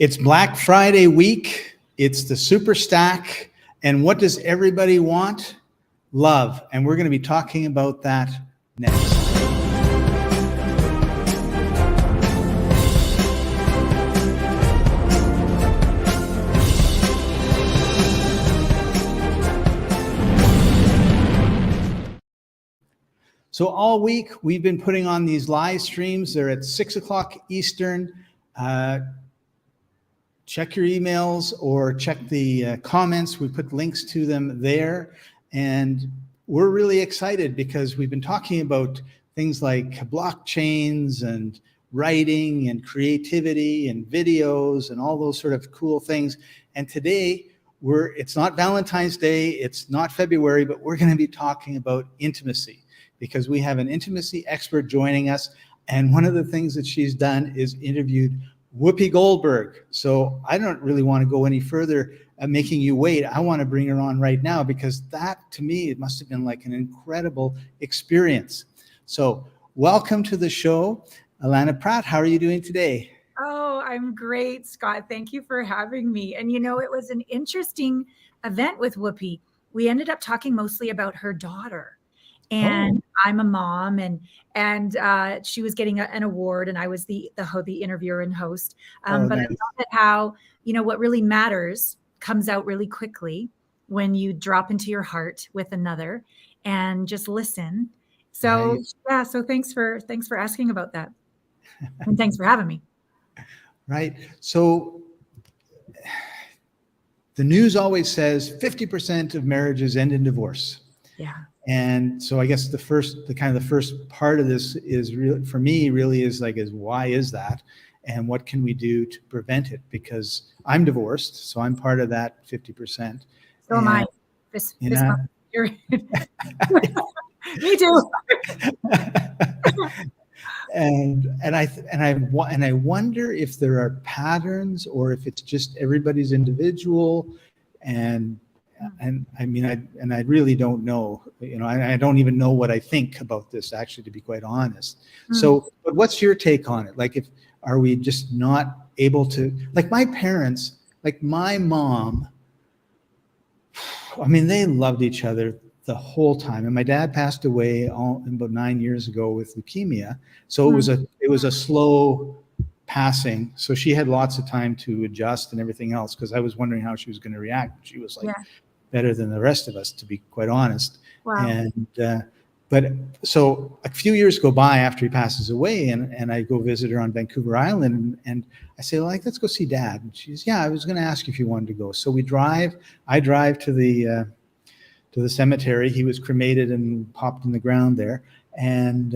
It's Black Friday week. It's the super stack. And what does everybody want? Love. And we're going to be talking about that next. So all week we've been putting on these live streams. They're at 6 o'clock Eastern. Check your emails or check the comments. We put links to them there. And we're really excited because we've been talking about things like blockchains and writing and creativity and videos and all those sort of cool things. And today it's not Valentine's Day, it's not February, but we're going to be talking about intimacy because we have an intimacy expert joining us. And one of the things that she's done is interviewed Whoopi Goldberg. So I don't really want to go any further making you wait. I want to bring her on right now because that, to me, it must have been like an incredible experience. So welcome to the show, Allana Pratt. How are you doing today? Oh, I'm great, Scott. Thank you for having me. And you know, it was an interesting event with Whoopi. We ended up talking mostly about her daughter. And I'm a mom, and she was getting an award, and I was the interviewer and host. But nice. I thought that how, you know, what really matters comes out really quickly when you drop into your heart with another and just listen. So right. Yeah, so thanks for asking about that, and thanks for having me. Right. So the news always says 50% of marriages end in divorce. Yeah. And so I guess the first part of this is really, for me, really is why is that? And what can we do to prevent it? Because I'm divorced, so I'm part of that 50%. So am I. This month. Me too. and I wonder if there are patterns or if it's just everybody's individual and I mean, I really don't know, you know, I don't even know what I think about this, actually, to be quite honest. So, but what's your take on it? Like, are we just not able to, like my parents, like my mom, I mean, they loved each other the whole time. And my dad passed away about 9 years ago with leukemia. So it was a slow passing. So she had lots of time to adjust and everything else, because I was wondering how she was going to react. She was like, better than the rest of us, to be quite honest. Wow. And but so a few years go by after he passes away, and I go visit her on Vancouver Island, and I say, like, let's go see Dad. And she's, yeah, I was going to ask you if you wanted to go. So I drive to the cemetery. He was cremated and popped in the ground there, and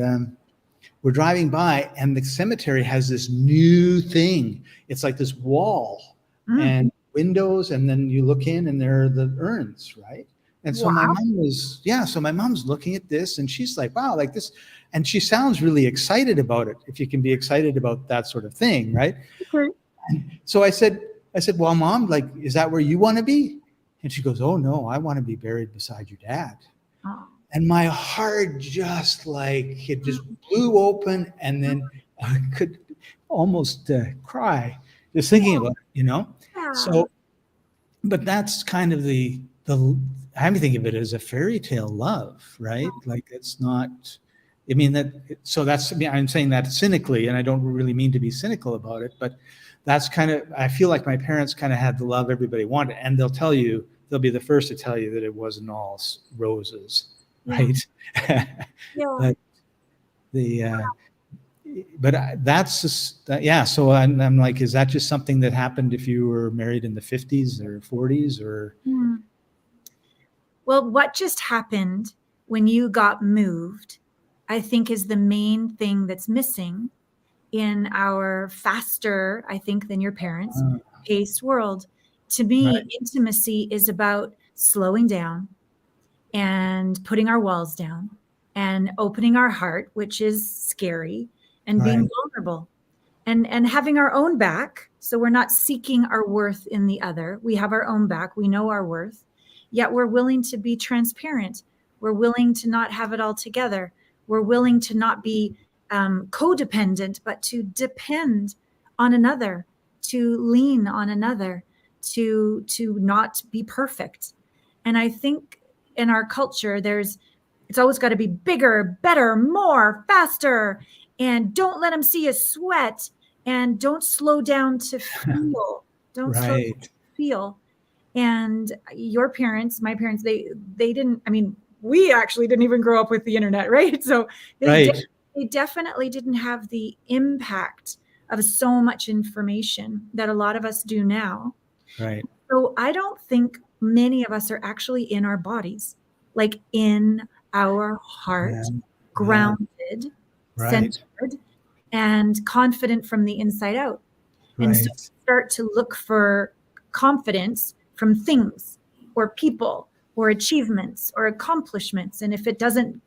we're driving by, and the cemetery has this new thing. It's like this wall, and windows, and then you look in and there are the urns, right? And so my mom's looking at this and she's like, wow, like this, and she sounds really excited about it, if you can be excited about that sort of thing, right? Okay. And so I said, well, Mom, like, is that where you want to be? And she goes, oh no, I want to be buried beside your dad. Oh. And my heart just like, it just blew open, and then I could almost cry just thinking about it, you know? So, but that's kind of the I think of it as a fairy tale love, right? Like, it's not, I mean, I'm saying that cynically, and I don't really mean to be cynical about it, but that's kind of, I feel like my parents kind of had the love everybody wanted, and they'll be the first to tell you that it wasn't all roses, right? But that's just, so I'm like, is that just something that happened if you were married in the 50s or 40s or? Well, what just happened when you got moved, I think, is the main thing that's missing in our faster, I think, than your parents' paced world. To me, intimacy is about slowing down and putting our walls down and opening our heart, which is scary, and being vulnerable and having our own back. So we're not seeking our worth in the other. We have our own back. We know our worth, yet we're willing to be transparent. We're willing to not have it all together. We're willing to not be codependent, but to depend on another, to lean on another, to not be perfect. And I think in our culture, it's always got to be bigger, better, more, faster, and don't let them see you sweat, and don't slow down to feel. Don't slow down Right. to feel. And your parents, my parents, they didn't, I mean, we actually didn't even grow up with the internet, right? So they definitely didn't have the impact of so much information that a lot of us do now. Right. So I don't think many of us are actually in our bodies, like in our heart, Yeah. grounded, Right. centered, and confident from the inside out. And so Right. start to look for confidence from things or people or achievements or accomplishments. And if it doesn't,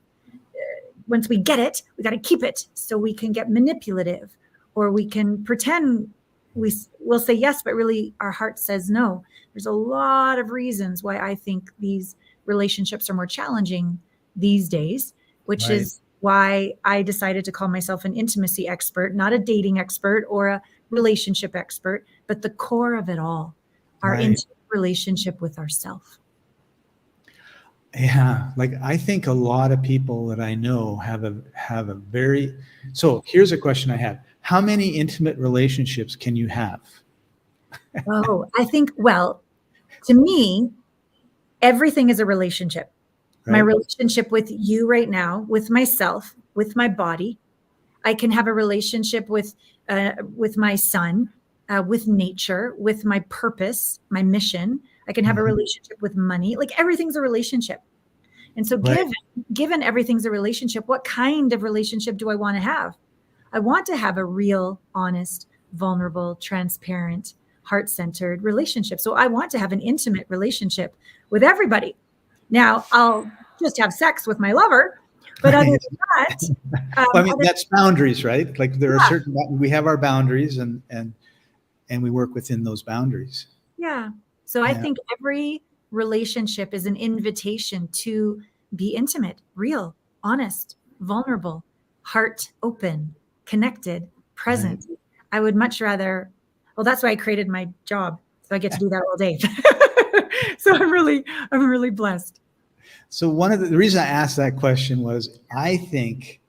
once we get it, we got to keep it so we can get manipulative, or we can pretend we'll say yes, but really our heart says no. There's a lot of reasons why I think these relationships are more challenging these days, which is why I decided to call myself an intimacy expert, not a dating expert or a relationship expert, but the core of it all, our intimate relationship with ourselves. Yeah, like I think a lot of people that I know have a very, so here's a question I have. How many intimate relationships can you have? Oh, I think, well, to me, everything is a relationship. My relationship with you right now, with myself, with my body. I can have a relationship with my son, with nature, with my purpose, my mission. I can have a relationship with money. Like everything's a relationship. And so given everything's a relationship, what kind of relationship do I want to have? I want to have a real, honest, vulnerable, transparent, heart-centered relationship. So I want to have an intimate relationship with everybody. Now, I'll just have sex with my lover, but other than that, well, I mean, that's boundaries, right? Like there are certain, we have our boundaries, and we work within those boundaries. Yeah. So I think every relationship is an invitation to be intimate, real, honest, vulnerable, heart open, connected, present. I would much rather, well, that's why I created my job. So I get to do that all day. So I'm really blessed. So one of the reason I asked that question was I think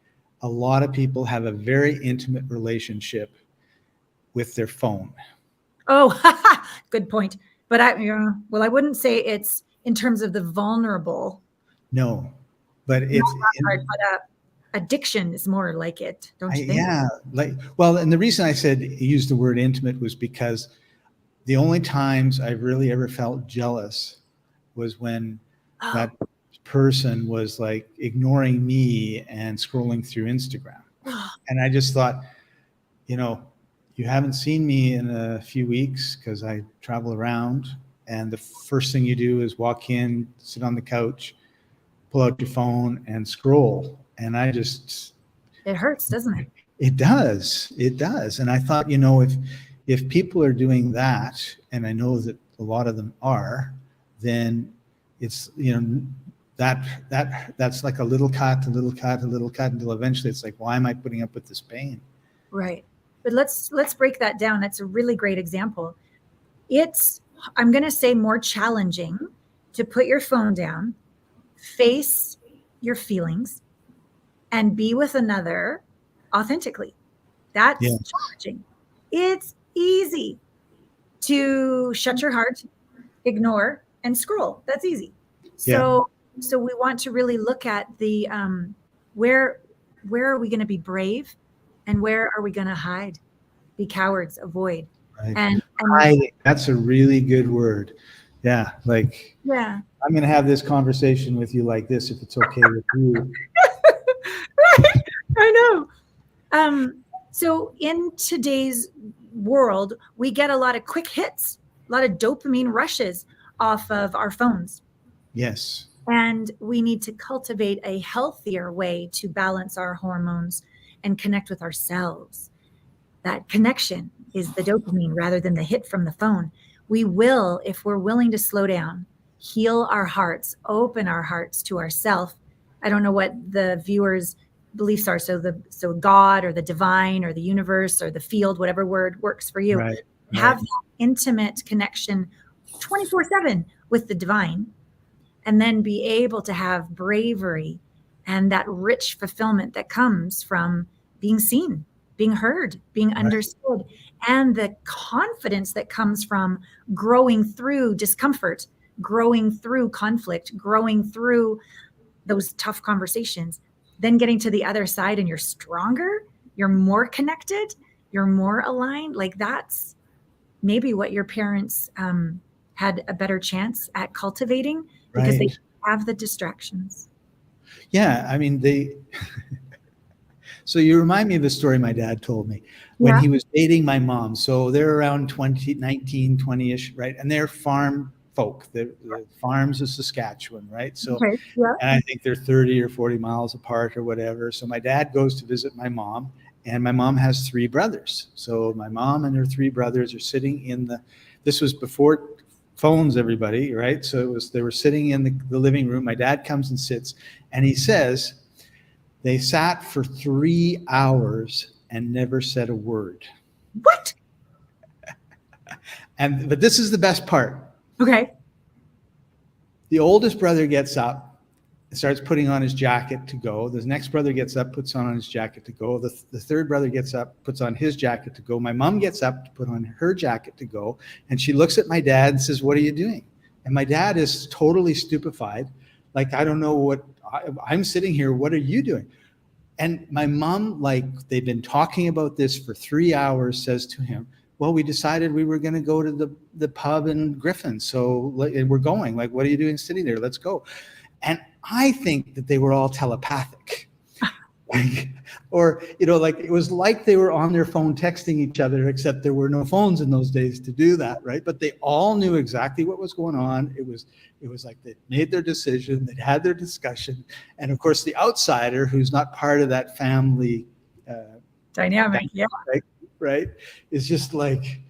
a lot of people have a very intimate relationship with their phone. Oh, good point. But I wouldn't say it's in terms of the vulnerable. No, but it's hard, but addiction is more like it, don't you think? Yeah, and the reason I said use the word intimate was because the only times I really ever felt jealous was when that person was like ignoring me and scrolling through Instagram. And I just thought, you haven't seen me in a few weeks because I travel around, and the first thing you do is walk in, sit on the couch, pull out your phone and scroll. And I just... It hurts, doesn't it? It does. It does. And I thought, if people are doing that, and I know that a lot of them are, then it's, that's like a little cut, until eventually it's like, why am I putting up with this pain? Right. But let's break that down. That's a really great example. It's, I'm going to say, more challenging to put your phone down, face your feelings, and be with another authentically. That's challenging. It's easy to shut your heart, ignore, and scroll. That's easy. So we want to really look at the where are we going to be brave, and where are we going to hide, be cowards, avoid. Right. And hiding, that's a really good word. Yeah, like I'm going to have this conversation with you like this if it's okay with you. Right. I know. So in today's world, we get a lot of quick hits, a lot of dopamine rushes off of our phones. Yes. And we need to cultivate a healthier way to balance our hormones and connect with ourselves. That connection is the dopamine rather than the hit from the phone. We will, if we're willing to slow down, heal our hearts, open our hearts to ourself. I don't know what the viewers' beliefs are. So God or the divine or the universe or the field, whatever word works for you. Right. have that intimate connection 24/7 with the divine, and then be able to have bravery and that rich fulfillment that comes from being seen, being heard, being understood, and the confidence that comes from growing through discomfort, growing through conflict, growing through those tough conversations, then getting to the other side and you're stronger, you're more connected, you're more aligned. Like that's maybe what your parents had a better chance at cultivating because they have the distractions. Yeah, I mean, so you remind me of a story my dad told me when he was dating my mom. So they're around 19, 20-ish, right? And they're farm folk, the farms of Saskatchewan, right? So, and I think they're 30 or 40 miles apart or whatever. So my dad goes to visit my mom, and my mom has 3 brothers. So my mom and her 3 brothers are sitting in this was before phones, everybody, right? So they were sitting in the living room. My dad comes and sits, and he says, they sat for 3 hours and never said a word. What? But this is the best part. Okay. The oldest brother gets up, starts putting on his jacket to go. The next brother gets up, puts on his jacket to go. The third brother gets up, puts on his jacket to go. My mom gets up to put on her jacket to go. And she looks at my dad and says, "What are you doing?" And my dad is totally stupefied. Like, I don't know what, I'm sitting here. What are you doing? And my mom, like, they've been talking about this for 3 hours, says to him, "Well, we decided we were going to go to the pub in Griffin. So we're going. Like, what are you doing sitting there? Let's go." And I think that they were all telepathic. Or, like it was like they were on their phone texting each other, except there were no phones in those days to do that, right? But they all knew exactly what was going on. It was like they made their decision, they'd had their discussion. And of course, the outsider who's not part of that family dynamic, right, is just like,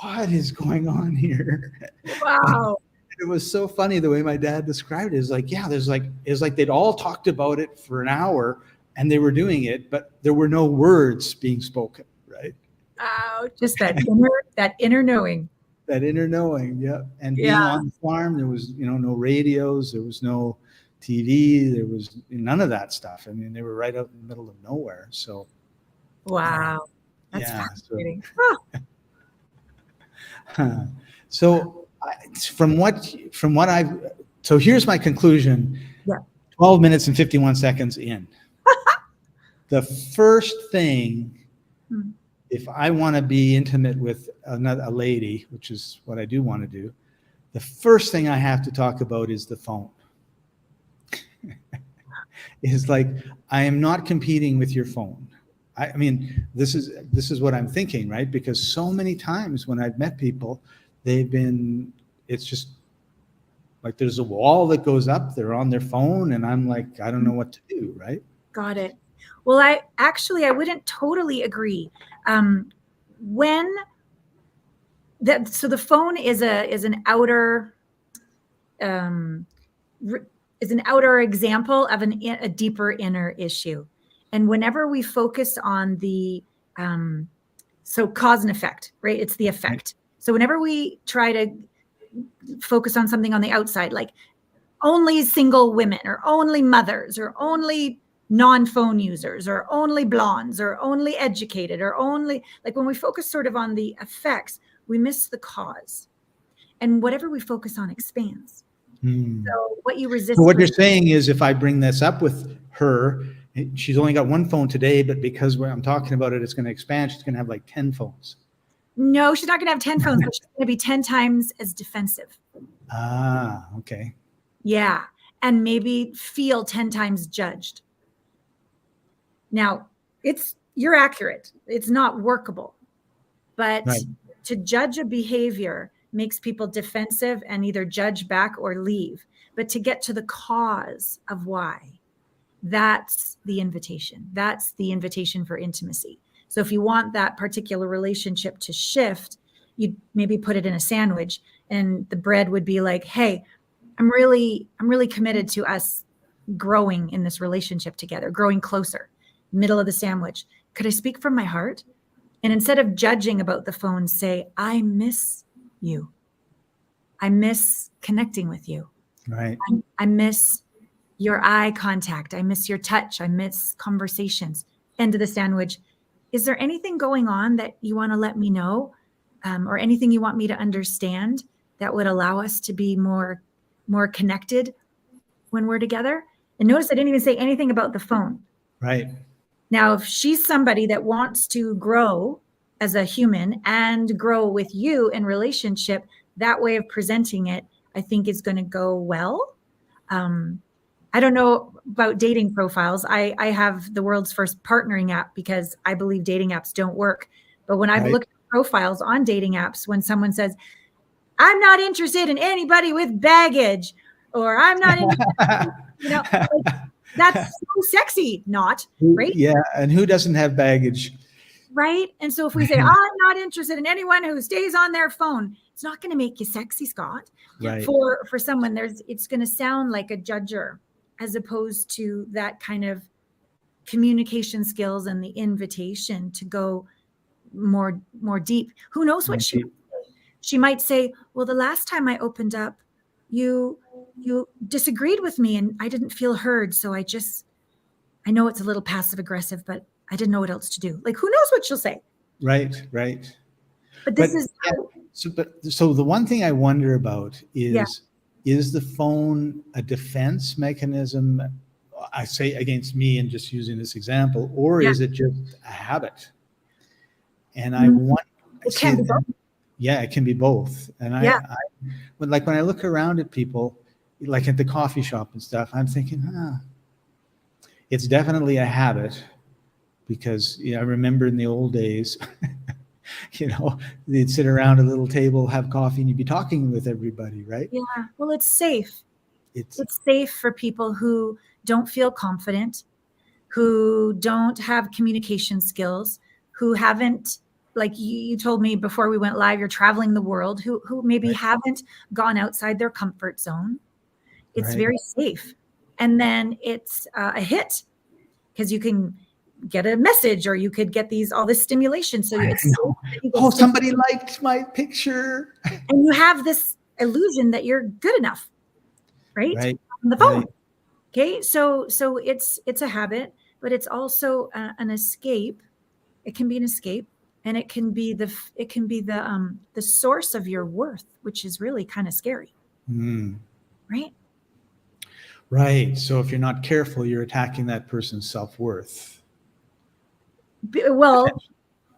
what is going on here? Wow. It was so funny the way my dad described it. It's like they'd all talked about it for an hour and they were doing it, but there were no words being spoken, right? Wow, just that inner knowing. That inner knowing, yeah. And being on the farm, there was, no radios, there was no TV, there was none of that stuff. I mean, they were right out in the middle of nowhere. So, wow, that's fascinating. So, so here's my conclusion. 12 minutes and 51 seconds in. The first thing, if I want to be intimate with a lady, which is what I do want to do, the first thing I have to talk about is the phone. It's like, I am not competing with your phone. I mean, this is what I'm thinking, right? Because so many times when I've met people, it's just like there's a wall that goes up, they're on their phone, and I'm like, I don't know what to do, right? Got it. Well, I wouldn't totally agree. So the phone is an outer example of a deeper inner issue. And whenever we focus on the so cause and effect, right? It's the effect. Right. So whenever we try to focus on something on the outside, like only single women or only mothers or only non-phone users or only blondes or only educated or only, like when we focus sort of on the effects, we miss the cause. And whatever we focus on expands. So what you resist. So what you're saying is, if I bring this up with her, she's only got one phone today, but because I'm talking about it, it's going to expand. She's going to have like 10 phones. No, she's not going to have 10 phones, but she's going to be 10 times as defensive. Ah, okay. Yeah. And maybe feel 10 times judged. Now, you're accurate. It's not workable. But to judge a behavior makes people defensive and either judge back or leave. But to get to the cause of why, that's the invitation. That's the invitation for intimacy. So if you want that particular relationship to shift, you'd maybe put it in a sandwich, and the bread would be like, hey, I'm really committed to us growing in this relationship together, growing closer. Middle of the sandwich. Could I speak from my heart? And instead of judging about the phone, say, I miss you. I miss connecting with you. Right. I miss your eye contact. I miss your touch. I miss conversations. End of the sandwich. Is there anything going on that you want to let me know, or anything you want me to understand that would allow us to be more connected when we're together? And notice I didn't even say anything about the phone. Right. Now, if she's somebody that wants to grow as a human and grow with you in relationship, that way of presenting it, I think is going to go well. I don't know about dating profiles. I have the world's first partnering app because I believe dating apps don't work. But when I've looked at profiles on dating apps, when someone says, I'm not interested in anybody with baggage, or I'm not interested, like, that's so sexy, not, right? Yeah. And who doesn't have baggage? Right. And so if we say, I'm not interested in anyone who stays on their phone, it's not going to make you sexy, Scott. Right. For someone, it's going to sound like a judger, as opposed to that kind of communication skills and the invitation to go more deep. Who knows what she might say, well, the last time I opened up, you disagreed with me and I didn't feel heard. So I know it's a little passive aggressive, but I didn't know what else to do. Like, who knows what she'll say? Right. Right. But this is so the one thing I wonder about is the phone a defense mechanism? I say against me, and just using this example, or is it just a habit? And I want. It can be both. Yeah, it can be both. And when I look around at people, like at the coffee shop and stuff, I'm thinking, it's definitely a habit, because I remember in the old days, they'd sit around a little table, have coffee, and you'd be talking with everybody, right? Yeah. Well, it's safe. It's safe for people who don't feel confident, who don't have communication skills, who haven't, like you told me before we went live, you're traveling the world, who maybe haven't gone outside their comfort zone. It's very safe. And then it's a hit, because you can get a message, or you could get all this stimulation. So it's somebody liked my picture. And you have this illusion that you're good enough, right? On the phone. Right. Okay. So it's a habit, but it's also an escape. It can be an escape, and it can be the source of your worth, which is really kind of scary. Right? Right. So if you're not careful, you're attacking that person's self-worth. Well,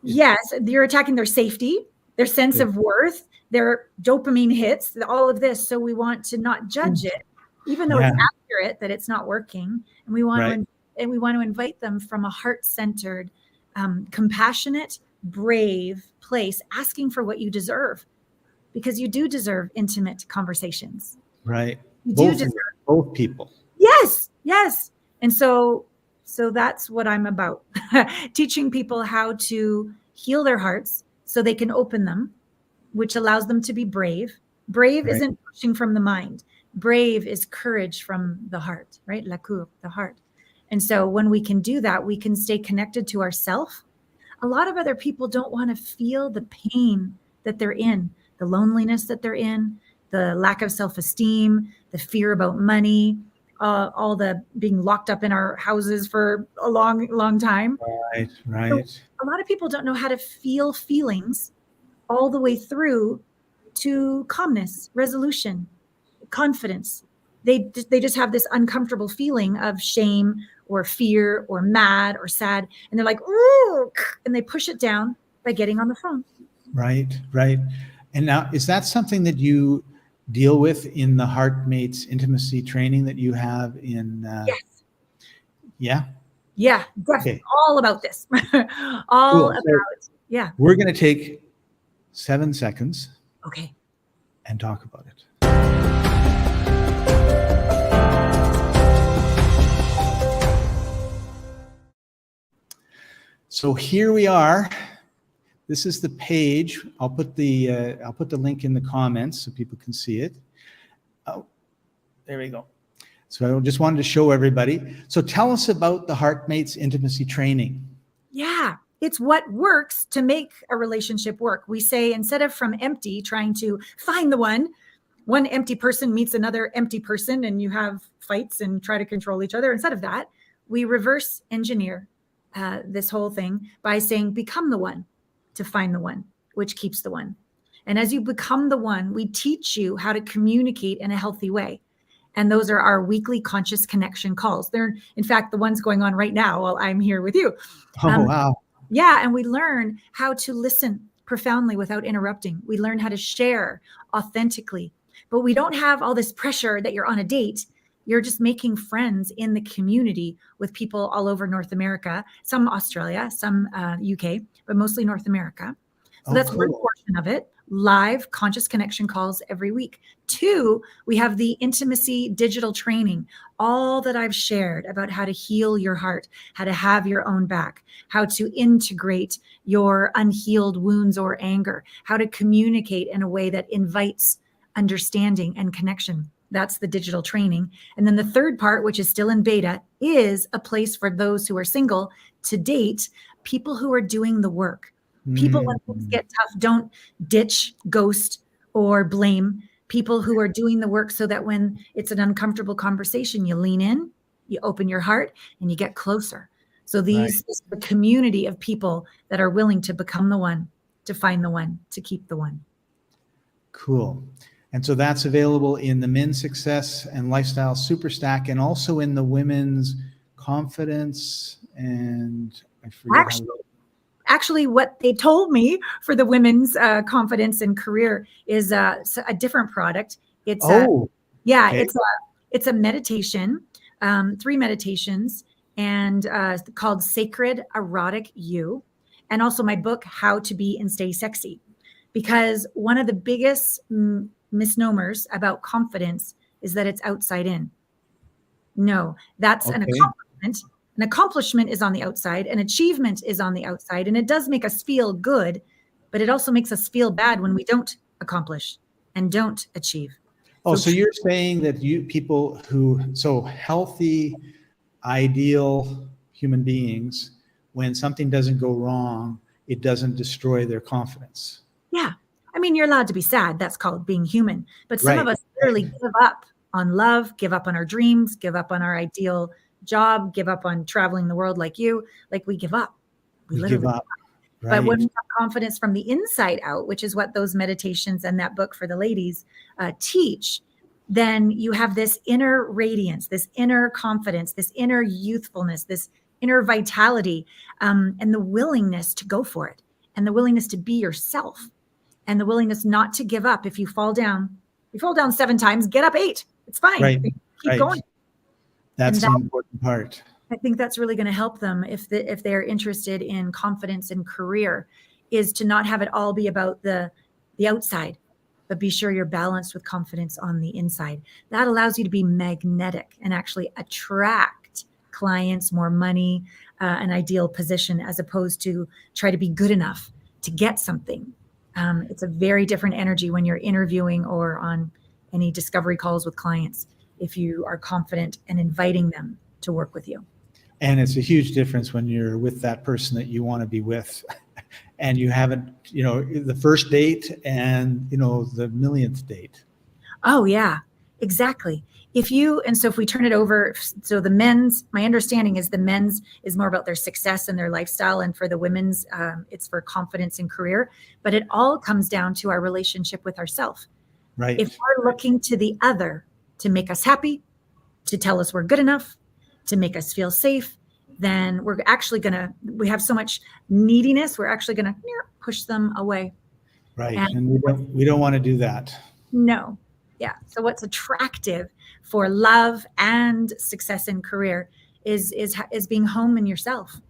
yes, you're attacking their safety, their sense of worth, their dopamine hits, all of this. So we want to not judge it, even though it's accurate that it's not working. And we want to invite them from a heart-centered, compassionate, brave place, asking for what you deserve, because you do deserve intimate conversations. Right. You do deserve both people. Yes. And so that's what I'm about. Teaching people how to heal their hearts so they can open them, which allows them to be brave. Brave isn't pushing from the mind. Brave is courage from the heart, right? La cour, the heart. And so when we can do that, we can stay connected to ourselves. A lot of other people don't want to feel the pain that they're in, the loneliness that they're in, the lack of self-esteem, the fear about money, all the being locked up in our houses for a long, long time. Right. So a lot of people don't know how to feel feelings all the way through to calmness, resolution, confidence. They just have this uncomfortable feeling of shame or fear or mad or sad. And they're like, ooh, and they push it down by getting on the phone. Right. And now, is that something that you deal with in the HeartMates Intimacy Training that you have in? Yes. Yeah. Yeah, definitely. Okay. All about this. Yeah. We're going to take 7 seconds. Okay. And talk about it. So here we are. This is the page. I'll put the link in the comments so people can see it. Oh, there we go. So I just wanted to show everybody. So tell us about the HeartMates Intimacy Training. Yeah. It's what works to make a relationship work. We say, instead of from empty, trying to find the one empty person meets another empty person and you have fights and try to control each other. Instead of that, we reverse engineer this whole thing by saying, become the one to find the one, which keeps the one. And as you become the one, we teach you how to communicate in a healthy way. And those are our weekly conscious connection calls. They're, in fact, the ones going on right now while I'm here with you. Oh, wow. Yeah. And we learn how to listen profoundly without interrupting. We learn how to share authentically, but we don't have all this pressure that you're on a date. You're just making friends in the community with people all over North America, some Australia, some UK, but mostly North America. So that's cool. one portion of it. Live conscious connection calls every week. 2, we have the intimacy digital training, all that I've shared about how to heal your heart, how to have your own back, how to integrate your unhealed wounds or anger, how to communicate in a way that invites understanding and connection. That's the digital training. And then the third part, which is still in beta, is a place for those who are single to date people who are doing the work. People, when things get tough, don't ditch, ghost, or blame. People who are doing the work so that when it's an uncomfortable conversation, you lean in, you open your heart, and you get closer. So these is the community of people that are willing to become the one, to find the one, to keep the one. Cool. And so that's available in the Men's Success and Lifestyle Super Stack, and also in the Women's Confidence, and I forget Actually, what they told me for the women's confidence and career is a different product. It's it's a meditation, 3 meditations, and called Sacred Erotic You, and also my book, How to Be and Stay Sexy. Because one of the biggest misnomers about confidence is that it's outside in. No, that's an accomplishment. An accomplishment is on the outside, an achievement is on the outside, and it does make us feel good, but it also makes us feel bad when we don't accomplish and don't achieve. So you're saying that healthy, ideal human beings, when something doesn't go wrong, it doesn't destroy their confidence. Yeah. I mean, you're allowed to be sad. That's called being human. But some of us literally give up on love, give up on our dreams, give up on our ideal job, give up on traveling the world like you. Like, we give up. We literally give up. Right. But when we have confidence from the inside out, which is what those meditations and that book for the ladies teach, then you have this inner radiance, this inner confidence, this inner youthfulness, this inner vitality, and the willingness to go for it, and the willingness to be yourself, and the willingness not to give up. If you fall down 7 times, get up 8. It's fine. Right. Keep going. That's the important part. I think that's really going to help them if they're interested in confidence and career, is to not have it all be about the outside, but be sure you're balanced with confidence on the inside. That allows you to be magnetic and actually attract clients, more money, an ideal position, as opposed to try to be good enough to get something. It's a very different energy when you're interviewing or on any discovery calls with clients, if you are confident and inviting them to work with you. And it's a huge difference when you're with that person that you want to be with and you haven't, the first date and, the millionth date. Oh, yeah, exactly. If we turn it over, so the men's, my understanding is the men's is more about their success and their lifestyle. And for the women's, it's for confidence and career. But it all comes down to our relationship with ourselves. Right. If we're looking to the other to make us happy, to tell us we're good enough, to make us feel safe, then we're actually we have so much neediness, we're actually going to push them away. Right. And we don't want to do that. No. Yeah. So what's attractive for love and success in career is being home in yourself,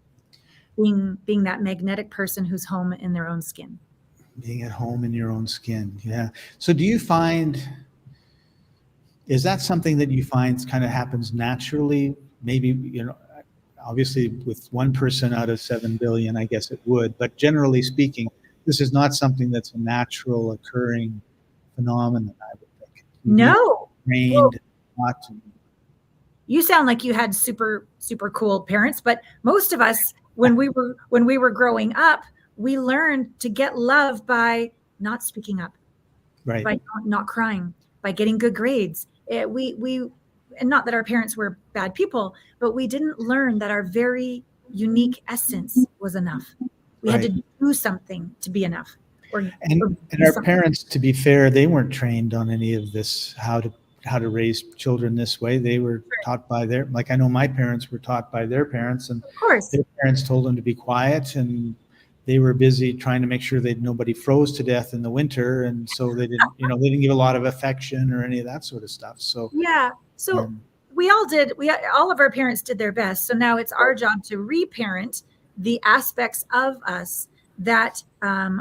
being that magnetic person who's home in their own skin. Being at home in your own skin. Yeah. So do you find, is that something that you find kind of happens naturally? Maybe, obviously with one person out of 7 billion, I guess it would, but generally speaking, this is not something that's a natural occurring phenomenon, I would think. No. Trained not to. You sound like you had super, super cool parents, but most of us, when we were growing up, we learned to get love by not speaking up, Right. by not crying, by getting good grades. We and not that our parents were bad people, but we didn't learn that our very unique essence was enough. We had Right. to do something to be enough. Or And be our something. parents, to be fair, they weren't trained on any of this, how to raise children this way. They were taught by like, I know my parents were taught by their parents, and Of course. their parents told them to be quiet, and they were busy trying to make sure that nobody froze to death in the winter, and so they didn't give a lot of affection or any of that sort of stuff. So yeah, so we all of our parents did their best. So now it's our job to reparent the aspects of us that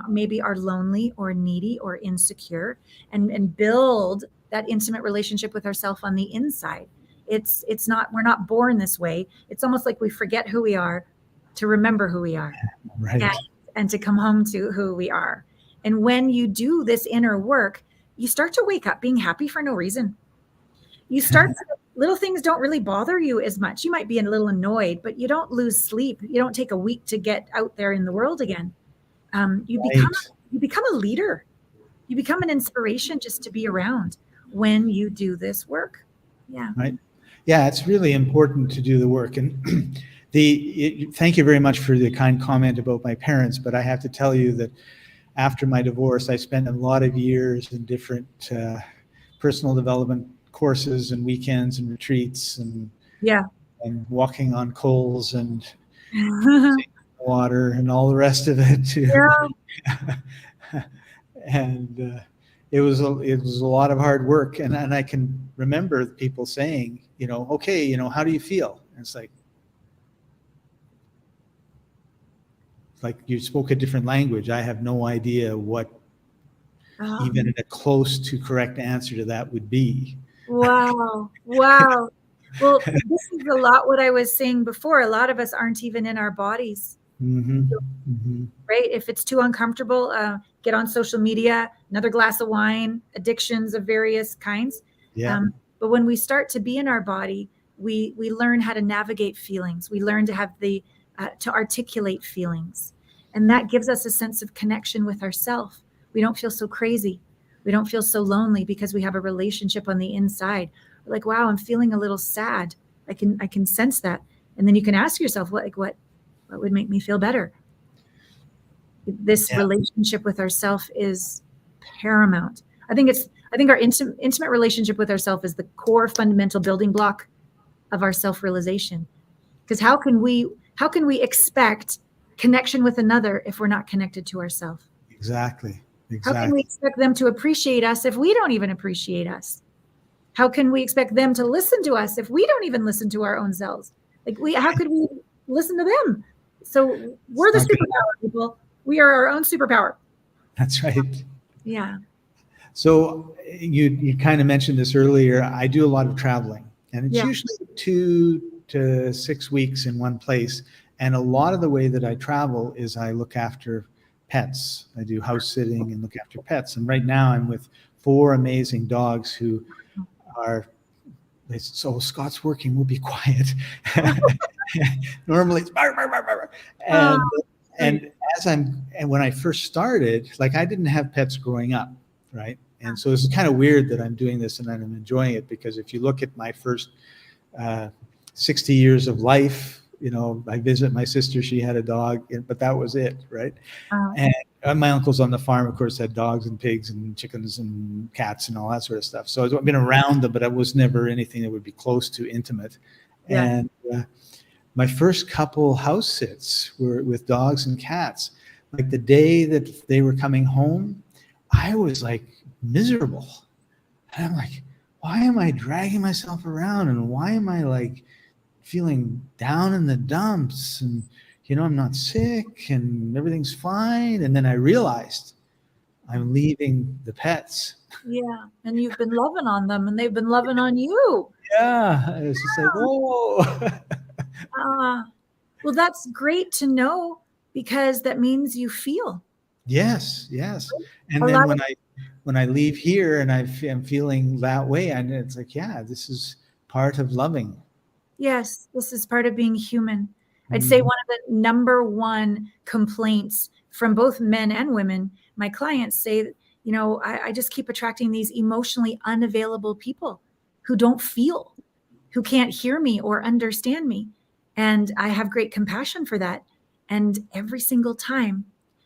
maybe are lonely or needy or insecure, and build that intimate relationship with ourselves on the inside. It's not, we're not born this way. It's almost like we forget who we are to remember who we are. Right. And to come home to who we are. And when you do this inner work, you start to wake up being happy for no reason. You start little things don't really bother you as much. You might be a little annoyed, but you don't lose sleep. You don't take a week to get out there in the world again. You become a leader. You become an inspiration just to be around when you do this work. Yeah. Right. Yeah, it's really important to do the work. And thank you very much for the kind comment about my parents, but I have to tell you that after my divorce, I spent a lot of years in different personal development courses and weekends and retreats, and walking on coals and water and all the rest of it too. Yeah. And it was a lot of hard work, and I can remember people saying, okay, how do you feel? And it's like you spoke a different language. I have no idea what even a close to correct answer to that would be. Wow. Well, this is a lot what I was saying before. A lot of us aren't even in our bodies. Mm-hmm. Mm-hmm. Right? If it's too uncomfortable, get on social media, another glass of wine, addictions of various kinds. Yeah. But when we start to be in our body, we learn how to navigate feelings. We learn to have to articulate feelings. And that gives us a sense of connection with ourselves. We don't feel so crazy. We don't feel so lonely because we have a relationship on the inside. We're like, wow, I'm feeling a little sad. I can sense that. And then you can ask yourself, what would make me feel better? This relationship with ourself is paramount. I think our intimate relationship with ourself is the core fundamental building block of our self-realization. Because how can we expect connection with another if we're not connected to ourselves? Exactly. How can we expect them to appreciate us if we don't even appreciate us? How can we expect them to listen to us if we don't even listen to our own selves? How could we listen to them? So we're the superpower people. We are our own superpower. That's right. Yeah. So you kind of mentioned this earlier. I do a lot of traveling, and it's usually 2 to 6 weeks in one place. And a lot of the way that I travel is I look after pets. I do house sitting and look after pets. And right now I'm with 4 amazing dogs who are, so Scott's working, we'll be quiet. Normally it's bark, bark, bark, bark. And when I first started, I didn't have pets growing up, right? And so it's kind of weird that I'm doing this and I'm enjoying it, because if you look at my first 60 years of life, I visit my sister, she had a dog, but that was it, right? And my uncles on the farm, of course, had dogs and pigs and chickens and cats and all that sort of stuff. So I've been around them, but I was never anything that would be close to intimate. Yeah. And my first couple house sits were with dogs and cats. The day that they were coming home, I was miserable. And I'm like, why am I dragging myself around? And why am I feeling down in the dumps? And, I'm not sick and everything's fine. And then I realized I'm leaving the pets. Yeah. And you've been loving on them and they've been loving on you. Yeah. It's just whoa. Well, that's great to know, because that means you feel. Yes. And then when I leave here and I'm feeling that way, and it's this is part of loving. Yes, this is part of being human. I'd say one of the number one complaints from both men and women, my clients say, you know, I just keep attracting these emotionally unavailable people who don't feel, who can't hear me or understand me. And I have great compassion for that. And every single time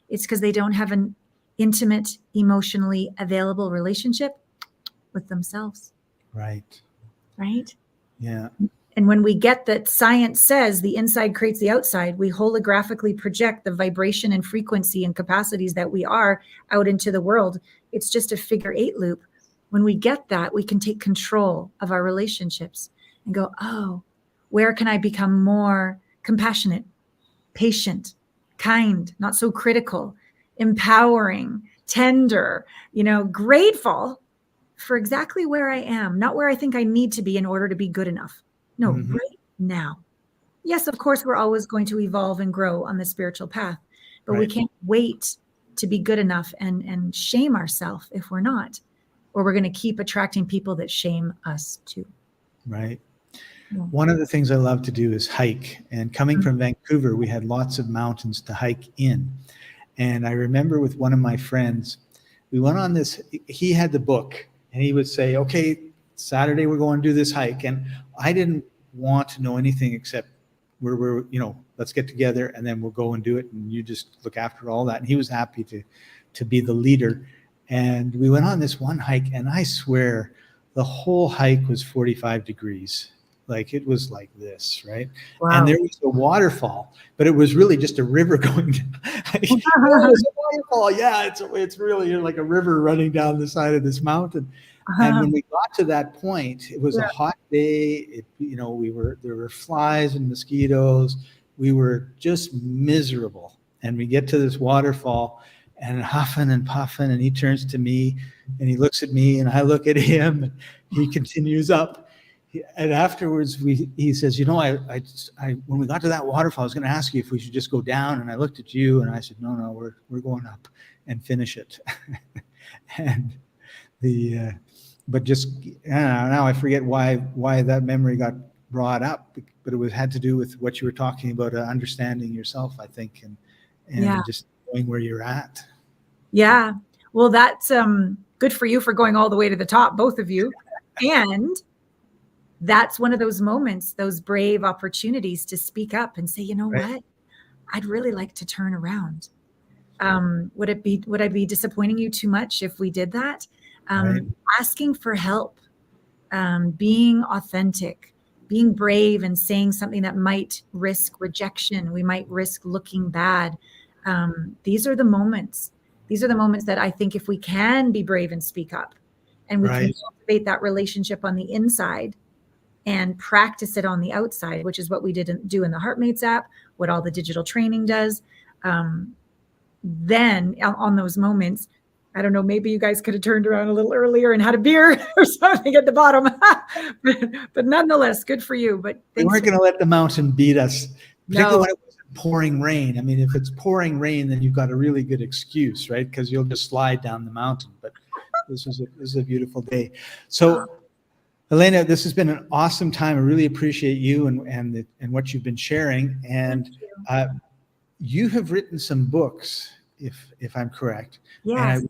it's because they don't have an intimate, emotionally available relationship with themselves. Right. Right. Yeah. And when we get that science says the inside creates the outside, we holographically project the vibration and frequency and capacities that we are out into the world. It's just a figure 8 loop. When we get that, we can take control of our relationships and go, oh, where can I become more compassionate, patient, kind, not so critical, empowering, tender, you know, grateful for exactly where I am, not where I think I need to be in order to be good enough. No, right now. Yes, of course, we're always going to evolve and grow on the spiritual path, but we can't wait to be good enough and shame ourselves if we're not, or we're going to keep attracting people that shame us too. Right. Yeah. One of the things I love to do is hike. And coming from Vancouver, we had lots of mountains to hike in. And I remember with one of my friends, we went on this, he had the book and he would say, okay, Saturday we're going to do this hike. And I didn't want to know anything except we're you know, let's get together and then we'll go and do it. And you just look after all that. And he was happy to be the leader. And we went on this one hike and I swear the whole hike was 45 degrees. Like it was like this, right? Wow. And there was a waterfall, but it was really just a river going down. It was a waterfall. Yeah, it's really like a river running down the side of this mountain. And when we got to that point, it was a hot day. You know, there were flies and mosquitoes. We were just miserable. And we get to this waterfall and huffing and puffing, and he turns to me and he looks at me and I look at him and he continues up. And afterwards, he says, you know, I when we got to that waterfall, I was going to ask you if we should just go down. And I looked at you and I said, no, we're going up and finish it. And but just now I forget why that memory got brought up, but it had to do with what you were talking about, understanding yourself, I think, and just knowing where you're at. Yeah. Well, that's good for you for going all the way to the top, both of you. And that's one of those moments, those brave opportunities to speak up and say, you know what, I'd really like to turn around. Would I be disappointing you too much if we did that? Asking for help, being authentic, being brave and saying something that might risk rejection. We might risk looking bad. These are the moments that I think if we can be brave and speak up and we can cultivate that relationship on the inside and practice it on the outside, which is what we do in the HeartMates app, what all the digital training does. Then on those moments, I don't know, maybe you guys could have turned around a little earlier and had a beer or something at the bottom. but nonetheless, good for you. But we weren't going to let the mountain beat us, particularly when it was pouring rain. I mean, if it's pouring rain, then you've got a really good excuse, right? Because you'll just slide down the mountain. But this is a beautiful day. So, Allana, this has been an awesome time. I really appreciate you and what you've been sharing. And you have written some books, if I'm correct. Yes.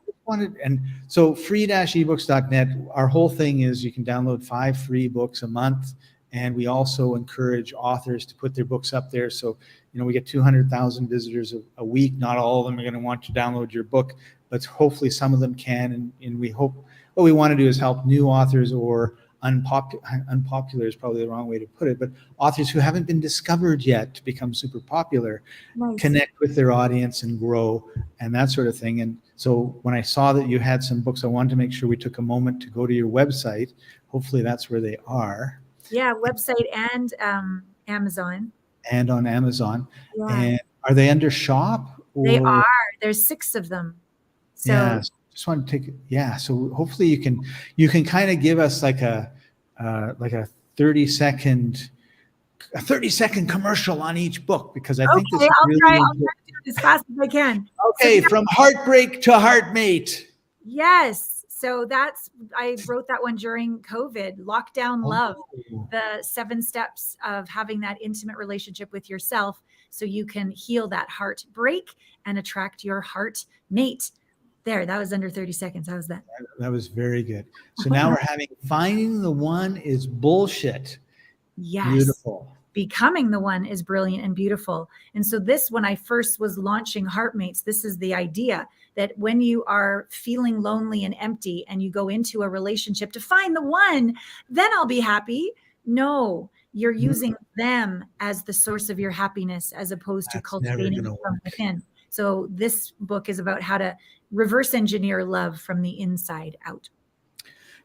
And so free-ebooks.net, our whole thing is you can download 5 free books a month. And we also encourage authors to put their books up there. So, you know, we get 200,000 visitors a week. Not all of them are going to want to download your book, but hopefully some of them can. And we hope what we want to do is help new authors, or unpopular is probably the wrong way to put it, but authors who haven't been discovered yet to become super popular, connect with their audience and grow and that sort of thing. And so when I saw that you had some books, I wanted to make sure we took a moment to go to your website. Hopefully that's where they are. Yeah, website and Amazon. And on Amazon. Yeah. And are they under shop? They are. There's 6 of them. So yeah, just want to take it. Yeah. So hopefully you can kind of give us like a 30-second commercial on each book, because I think this is really I'll try to do it as fast as I can. Okay, so from heartbreak to heartmate. Yes. So I wrote that one during COVID, Lockdown Love, the 7 steps of having that intimate relationship with yourself. so you can heal that heartbreak and attract your heart mate. There, that was under 30 seconds. How was that? That was very good. So now we're having finding the one is bullshit. Yes. Beautiful. Becoming the one is brilliant and beautiful. And so this, when I first was launching HeartMates, this is the idea that when you are feeling lonely and empty and you go into a relationship to find the one, then I'll be happy. No, you're using them as the source of your happiness as opposed to cultivating it from within. So this book is about how to reverse engineer love from the inside out.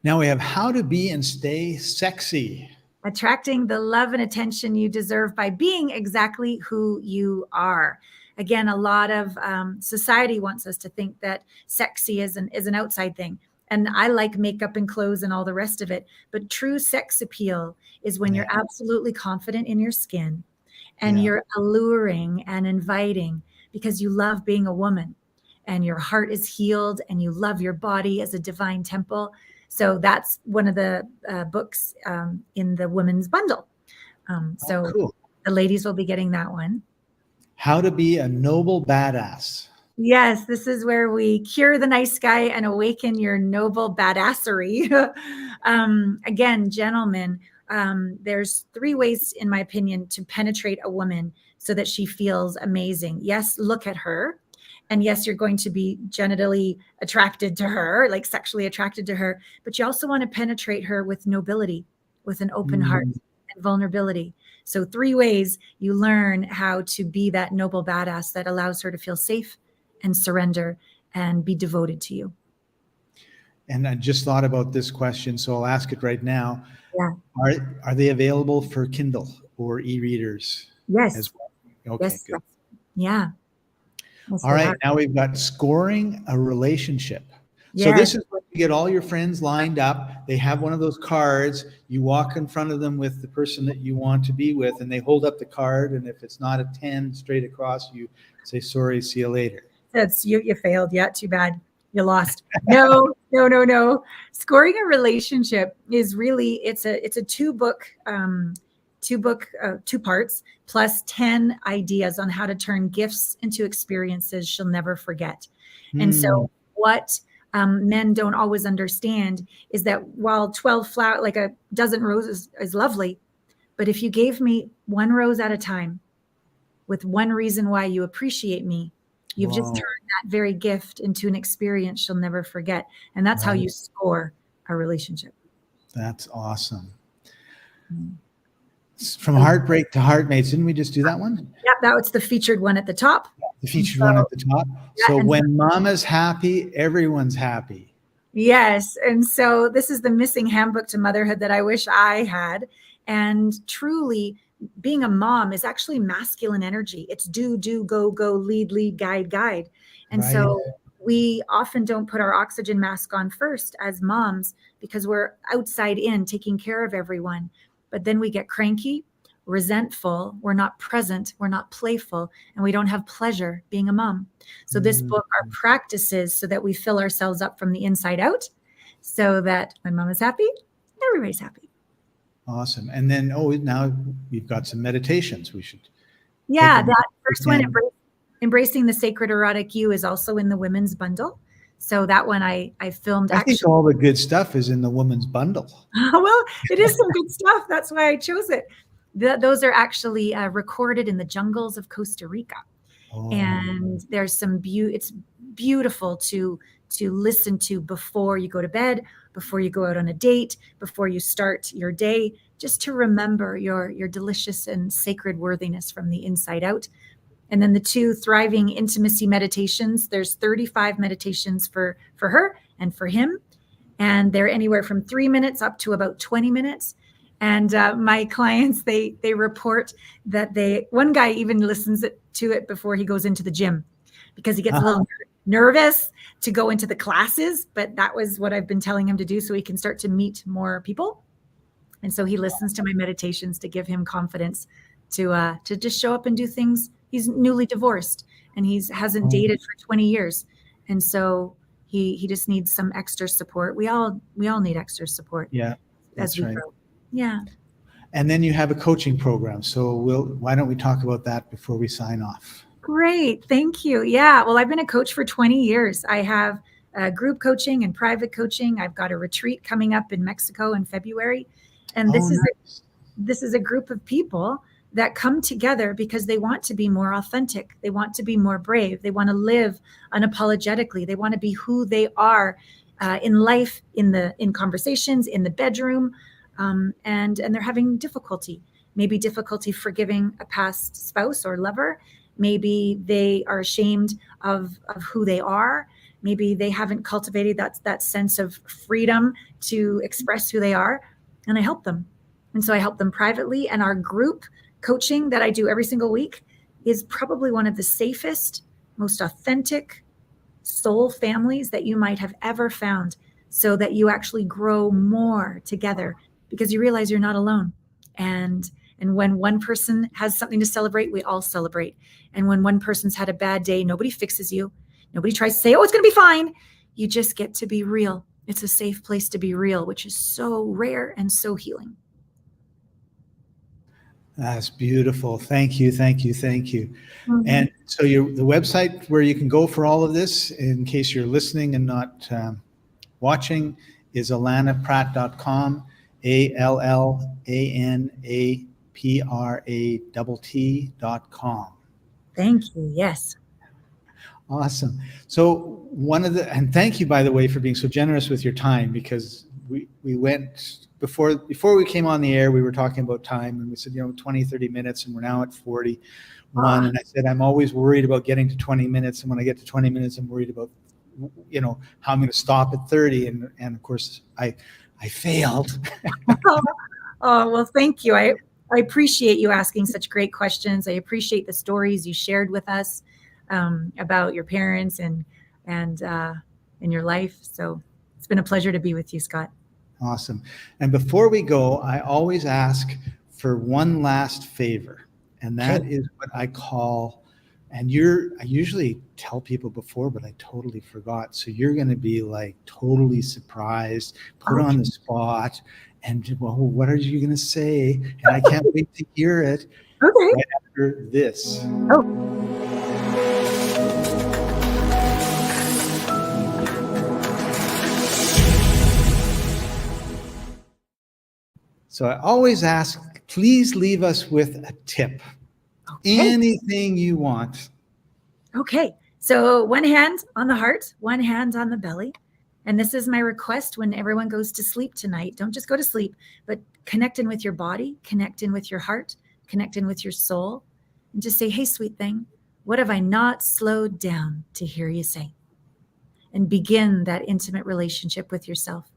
Now we have how to be and stay sexy. Attracting the love and attention you deserve by being exactly who you are. Again, a lot of society wants us to think that sexy is an outside thing. And I like makeup and clothes and all the rest of it. But true sex appeal is when you're absolutely confident in your skin and you're alluring and inviting because you love being a woman and your heart is healed and you love your body as a divine temple. So that's one of the books in the women's bundle. Cool. The ladies will be getting that one. How to be a noble badass. Yes, this is where we cure the nice guy and awaken your noble badassery. Again, gentlemen, there's 3 ways, in my opinion, to penetrate a woman so that she feels amazing. Yes, look at her. And yes, you're going to be genitally attracted to her, like sexually attracted to her, but you also want to penetrate her with nobility, with an open heart and vulnerability. So 3 ways you learn how to be that noble badass that allows her to feel safe and surrender and be devoted to you. And I just thought about this question, so I'll ask it right now. Yeah. Are they available for Kindle or e-readers? Yes. As well? Okay, yes. good. Yeah. All right, now we've got scoring a relationship. Yes. So this is where you get all your friends lined up. They have one of those cards. You walk in front of them with the person that you want to be with, and they hold up the card. And if it's not a 10 straight across, you say, sorry, see you later. That's you failed. Yeah, too bad. You lost. No. Scoring a relationship is really, it's a 2-book, 2 parts plus 10 ideas on how to turn gifts into experiences she'll never forget. And so what men don't always understand is that while 12 flowers, like a dozen roses is lovely, but if you gave me 1 rose at a time with 1 reason why you appreciate me, you've just turned that very gift into an experience she'll never forget. And that's how you score a relationship. That's awesome. From heartbreak to HeartMates. Didn't we just do that one? Yeah, that was the featured one at the top. The featured one at the top. So when mama's happy, everyone's happy. Yes. And so this is the missing handbook to motherhood that I wish I had. And truly, being a mom is actually masculine energy. It's do, go, lead, guide. And so we often don't put our oxygen mask on first as moms because we're outside in taking care of everyone. But then we get cranky, resentful, we're not present, we're not playful, and we don't have pleasure being a mom. So this book are practices so that we fill ourselves up from the inside out so that when mom is happy, everybody's happy. Awesome. And then, now we've got some meditations we should. Yeah, that first one, Embracing the Sacred Erotic You, is also in the women's bundle. So that one I filmed. I think all the good stuff is in the women's bundle. Well, it is some good stuff. That's why I chose it. Those are actually recorded in the jungles of Costa Rica. And there's some it's beautiful to listen to before you go to bed, before you go out on a date, before you start your day, just to remember your delicious and sacred worthiness from the inside out. And then the 2 thriving intimacy meditations, there's 35 meditations for her and for him. And they're anywhere from 3 minutes up to about 20 minutes. And my clients, they report that one guy even listens to it before he goes into the gym because he gets a little nervous to go into the classes. But that was what I've been telling him to do so he can start to meet more people. And so he listens to my meditations to give him confidence to just show up and do things. He's newly divorced and he hasn't dated for 20 years. And so he just needs some extra support. We all need extra support. Yeah, that's right. Grow. Yeah. And then you have a coaching program. So why don't we talk about that before we sign off? Great. Thank you. Yeah. Well, I've been a coach for 20 years. I have group coaching and private coaching. I've got a retreat coming up in Mexico in February. And this is a group of people that come together because they want to be more authentic. They want to be more brave. They want to live unapologetically. They want to be who they are in life, in conversations, in the bedroom, and they're having difficulty. Maybe difficulty forgiving a past spouse or lover. Maybe they are ashamed of who they are. Maybe they haven't cultivated that sense of freedom to express who they are. And I help them. And so I help them privately. And our group coaching that I do every single week is probably one of the safest, most authentic soul families that you might have ever found, so that you actually grow more together because you realize you're not alone. And when one person has something to celebrate, we all celebrate. And when one person's had a bad day, nobody fixes you. Nobody tries to say, oh, it's going to be fine. You just get to be real. It's a safe place to be real, which is so rare and so healing. That's beautiful. Thank you, thank you, thank you. Mm-hmm. And so the website where you can go for all of this, in case you're listening and not watching, is allanapratt.com, ALLANAPRATT.com. Thank you. Yes. Awesome. So and thank you, by the way, for being so generous with your time, because we went before we came on the air, we were talking about time, and we said, 20, 30 minutes, and we're now at 41. And I said, I'm always worried about getting to 20 minutes. And when I get to 20 minutes, I'm worried about, how I'm going to stop at 30. And of course I failed. Oh, well, thank you. I appreciate you asking such great questions. I appreciate the stories you shared with us about your parents and your life. So it's been a pleasure to be with you, Scott. Awesome. And before we go, I always ask for one last favor, and that is what I call, and I usually tell people before, but I totally forgot. So you're going to be like totally surprised, put on the spot, and well, what are you going to say? And I can't wait to hear it. Okay. Right after this. Oh. So I always ask, please leave us with a tip. Okay. Anything you want. Okay. So one hand on the heart, one hand on the belly. And this is my request when everyone goes to sleep tonight. Don't just go to sleep, but connect in with your body, connect in with your heart, connect in with your soul, and just say, hey, sweet thing, what have I not slowed down to hear you say? And begin that intimate relationship with yourself.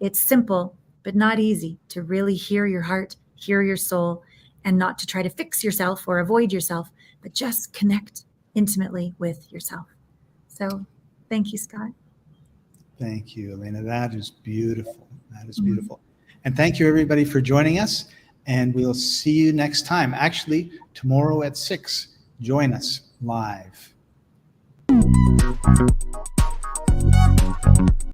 It's simple, but not easy to really hear your heart, hear your soul, and not to try to fix yourself or avoid yourself, but just connect intimately with yourself. So thank you, Scott. Thank you, Allana. That is beautiful. That is beautiful. And thank you, everybody, for joining us. And we'll see you next time. Actually, tomorrow at 6, join us live.